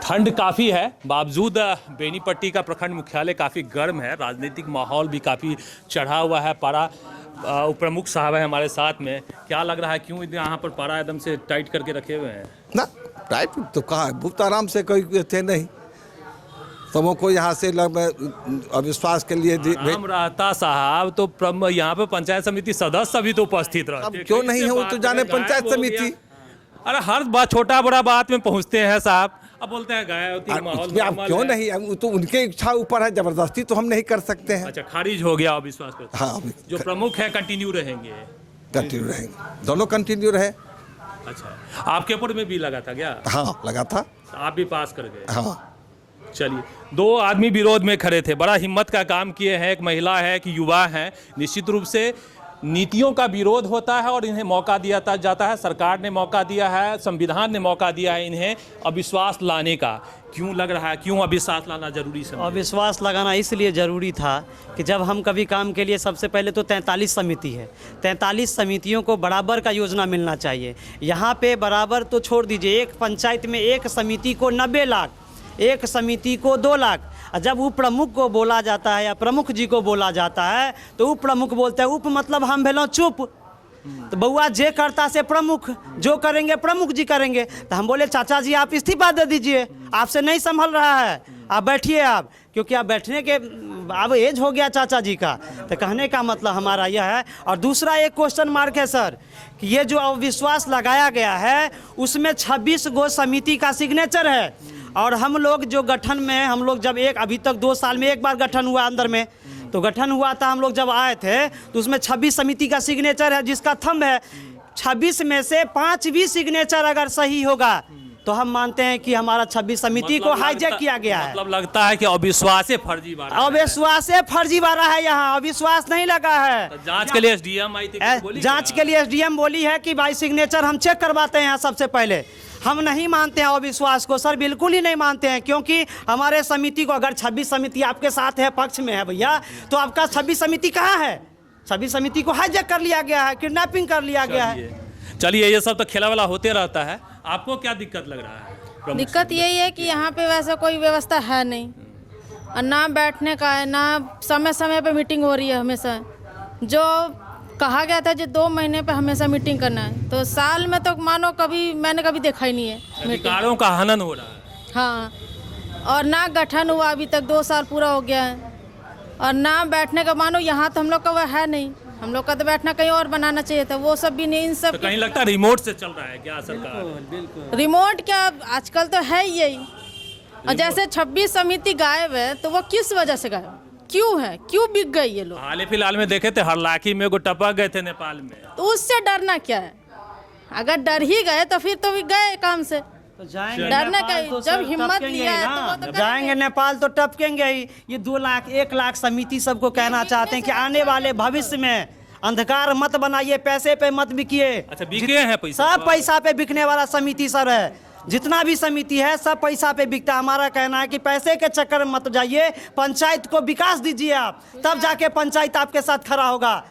ठंड काफ़ी है, बावजूद बेनीपट्टी का प्रखंड मुख्यालय काफ़ी गर्म है। राजनीतिक माहौल भी काफ़ी चढ़ा हुआ है। पारा उप प्रमुख साहब है हमारे साथ में। क्या लग रहा है, क्यों यहाँ पर पारा एकदम से टाइट करके रखे हुए हैं? ना टाइट तो कहाँ है, बहुत आराम से कोई थे नहीं। तमो को यहाँ से अविश्वास के लिए आराम रहता साहब, तो यहाँ पे पंचायत समिति सदस्य भी तो उपस्थित रहते। क्यों नहीं है, वो तो जाने पंचायत समिति। अरे हर बात छोटा बड़ा बात में पहुँचते हैं साहब। अब बोलते हैं गाय माहौल आप क्यों नहीं है, तो उनके इच्छा ऊपर है, जबरदस्ती तो हम नहीं कर सकते हैं। अच्छा, खारिज हो गया अविश्वास पर। हाँ, जो प्रमुख है कंटिन्यू रहेंगे। कंटिन्यू रहेंगे, दोनों कंटिन्यू रहे। अच्छा, आपके ऊपर में भी लगा था क्या? हाँ लगा था। आप भी पास कर गए? हाँ। चलिए, दो आदमी विरोध में खड़े थे, बड़ा हिम्मत का काम किए हैं। एक महिला है, एक युवा है। निश्चित रूप से नीतियों का विरोध होता है और इन्हें मौका दिया जाता है। सरकार ने मौका दिया है, संविधान ने मौका दिया है इन्हें अविश्वास लाने का। क्यों लग रहा है, क्यों अविश्वास लाना जरूरी है? अविश्वास लगाना इसलिए ज़रूरी था कि जब हम कभी काम के लिए, सबसे पहले तो 43 समिति है, 43 समितियों को बराबर का योजना मिलना चाहिए। यहाँ पे बराबर तो छोड़ दीजिए, एक पंचायत में एक समिति को 90 लाख, एक समिति को 2 लाख। जब उप प्रमुख को बोला जाता है या प्रमुख जी को बोला जाता है तो उप प्रमुख बोलते हैं, उप मतलब हम भेलों चुप। तो बउआ जे करता से प्रमुख, जो करेंगे प्रमुख जी करेंगे। तो हम बोले चाचा जी आप इस्तीफा दे दीजिए, आपसे नहीं संभल रहा है, आप बैठिए आप, क्योंकि आप बैठने के अब एज हो गया चाचा जी का। तो कहने का मतलब हमारा यह है। और दूसरा एक क्वेश्चन मार्क है सर, कि ये जो अविश्वास लगाया गया है उसमें 26 गो समिति का सिग्नेचर है। और हम लोग जो गठन में, हम लोग जब अभी तक 2 साल में एक बार गठन हुआ अंदर में, तो गठन हुआ था, हम लोग जब आए थे तो उसमें 26 समिति का सिग्नेचर है, जिसका थंब है। 26 में से 5 भी सिग्नेचर अगर सही होगा तो हम मानते हैं कि हमारा 26 समिति को हाईजैक किया गया है। मतलब लगता है कि अविश्वास फर्जीवाड़ा, अविश्वास फर्जीवाड़ा है, यहाँ अविश्वास नहीं लगा है। तो जांच के लिए एसडीएम आई थी, जांच के लिए एसडीएम बोली है कि भाई सिग्नेचर हम चेक करवाते हैं सबसे पहले। हम नहीं मानते हैं अविश्वास को सर, बिल्कुल ही नहीं मानते हैं, क्योंकि हमारे समिति को, अगर 26 समिति आपके साथ है, पक्ष में है भैया, तो आपका 26 समिति कहाँ है? 26 समिति को हाईजैक कर लिया गया है, किडनैपिंग कर लिया गया है। चलिए, ये सब तो खेला वाला होते रहता है। आपको क्या दिक्कत लग रहा है? दिक्कत यही है कि यहाँ पे वैसा कोई व्यवस्था है नहीं, और ना बैठने का है, ना समय समय पे मीटिंग हो रही है। हमेशा जो कहा गया था जो 2 महीने पे हमेशा मीटिंग करना है, तो साल में तो मानो कभी मैंने कभी देखा ही नहीं है। अधिकारों का हनन हो रहा है। हाँ, और ना गठन हुआ अभी तक, 2 साल पूरा हो गया है, और ना बैठने का मानो यहाँ तो हम लोग का वह है नहीं। हम लोग का तो बैठना कहीं और बनाना चाहिए था, वो सब भी नहीं। इन सब तो कहीं लगता है रिमोट से चल रहा है क्या सरकार? बिल्कुल। रिमोट क्या, आजकल तो है यही। और जैसे 26 समिति गायब है, तो वो किस वजह से गायब, क्यों है, क्यों बिक गई ये लोग? हाल फिलहाल में देखे थे, हरलाखी में को टपक गए थे नेपाल में। तो उससे डरना क्या है? अगर डर ही गए तो फिर तो भी गए काम से। तो जाएंगे डरना नेपाल का, तो जब सर हिम्मत टपकेंगे लिया है ना, तो वो तो जाएंगे नेपाल तो टपकेंगे ही। ये 2 लाख 1 लाख समिति सबको कहना चाहते हैं कि आने वाले भविष्य में अंधकार मत बनाइए, पैसे पे मत बिकिए। अच्छा, बिके हैं पैसा? सब पैसा पे बिकने वाला समिति सर है, जितना भी समिति है सब पैसा पे बिकता है। हमारा कहना है कि पैसे के चक्कर में मत जाइए, पंचायत को विकास दीजिए आप, तब जाके पंचायत आपके साथ खड़ा होगा।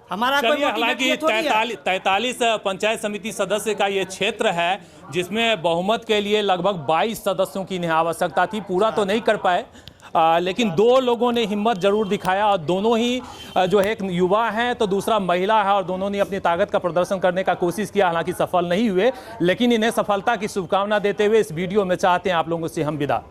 हमारा कोई हालांकि 43 पंचायत समिति सदस्य का ये क्षेत्र है, जिसमें बहुमत के लिए लगभग 22 सदस्यों की आवश्यकता थी। पूरा तो नहीं कर पाए, लेकिन 2 लोगों ने हिम्मत जरूर दिखाया, और दोनों ही जो है, एक युवा हैं तो दूसरा महिला है, और दोनों ने अपनी ताकत का प्रदर्शन करने का कोशिश किया। हालांकि सफल नहीं हुए, लेकिन इन्हें सफलता की शुभकामना देते हुए इस वीडियो में चाहते हैं आप लोगों से हम विदा।